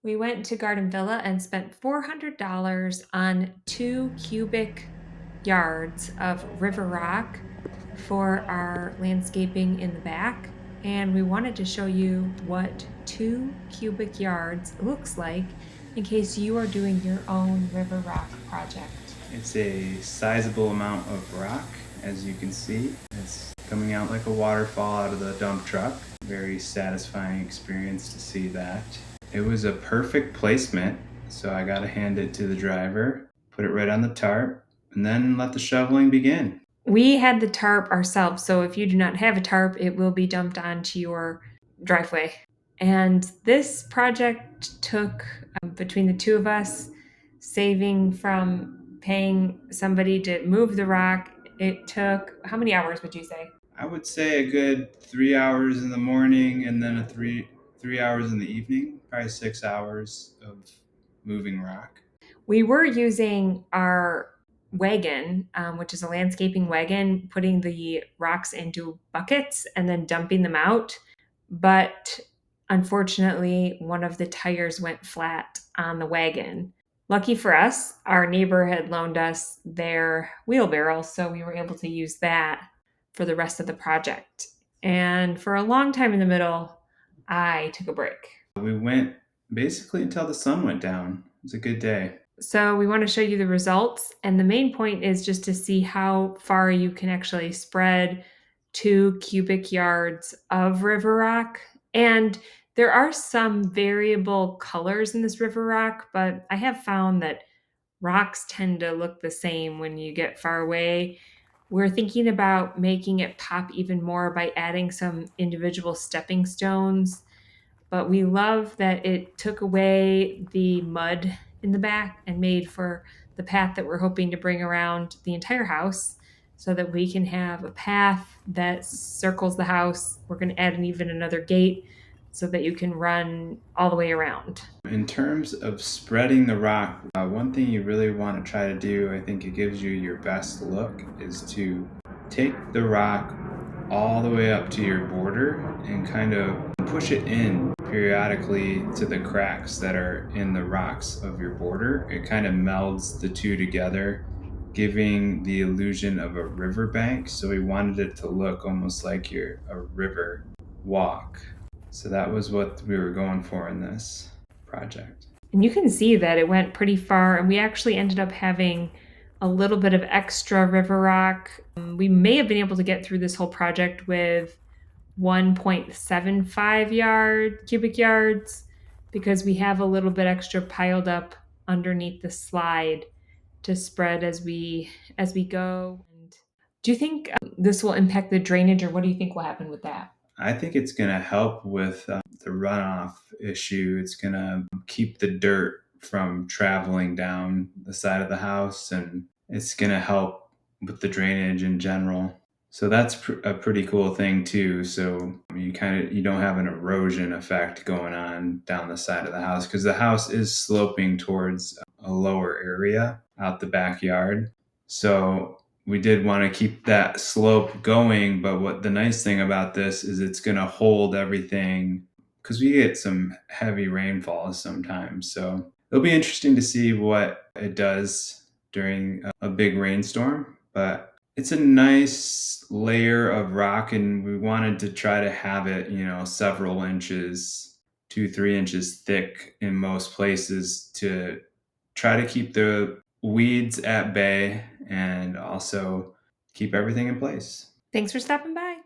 We went to Garden Villa and spent $400 on 2 cubic yards of river rock for our landscaping in the back. And we wanted to show you what 2 cubic yards looks like in case you are doing your own river rock project. It's a sizable amount of rock, as you can see. It's coming out like a waterfall out of the dump truck. Very satisfying experience to see that. It was a perfect placement, so I gotta hand it to the driver, put it right on the tarp, and then let the shoveling begin. We had the tarp ourselves, so if you do not have a tarp, it will be dumped onto your driveway. And this project took, between the two of us, saving from paying somebody to move the rock, it took how many hours would you say? I would say a good 3 hours in the morning and then a three hours in the evening, probably 6 hours of moving rock. We were using our wagon, which is a landscaping wagon, putting the rocks into buckets and then dumping them out. But unfortunately, one of the tires went flat on the wagon. Lucky for us, our neighbor had loaned us their wheelbarrow, so we were able to use that for the rest of the project. And for a long time in the middle, I took a break. We went basically until the sun went down. It was a good day. So we want to show you the results. And the main point is just to see how far you can actually spread 2 cubic yards of river rock. And there are some variable colors in this river rock, but I have found that rocks tend to look the same when you get far away. We're thinking about making it pop even more by adding some individual stepping stones, but we love that it took away the mud in the back and made for the path that we're hoping to bring around the entire house so that we can have a path that circles the house. We're going to add even another gate so that you can run all the way around. In terms of spreading the rock, one thing you really want to try to do, I think it gives you your best look, is to take the rock all the way up to your border and kind of push it in periodically to the cracks that are in the rocks of your border. It kind of melds the two together, giving the illusion of a riverbank. So we wanted it to look almost like you're a river walk. So that was what we were going for in this project. And you can see that it went pretty far, and we actually ended up having a little bit of extra river rock. We may have been able to get through this whole project with 1.75 cubic yards because we have a little bit extra piled up underneath the slide to spread as we go. And do you think this will impact the drainage, or what do you think will happen with that? I think it's going to help with the runoff issue. It's going to keep the dirt from traveling down the side of the house, and it's going to help with the drainage in general. So that's a pretty cool thing too. So you don't have an erosion effect going on down the side of the house because the house is sloping towards a lower area out the backyard. So we did want to keep that slope going, but what the nice thing about this is it's going to hold everything because we get some heavy rainfalls sometimes. So it'll be interesting to see what it does during a big rainstorm, but it's a nice layer of rock and we wanted to try to have it, several inches, 2, 3 inches thick in most places to try to keep the weeds at bay and also keep everything in place. Thanks for stopping by.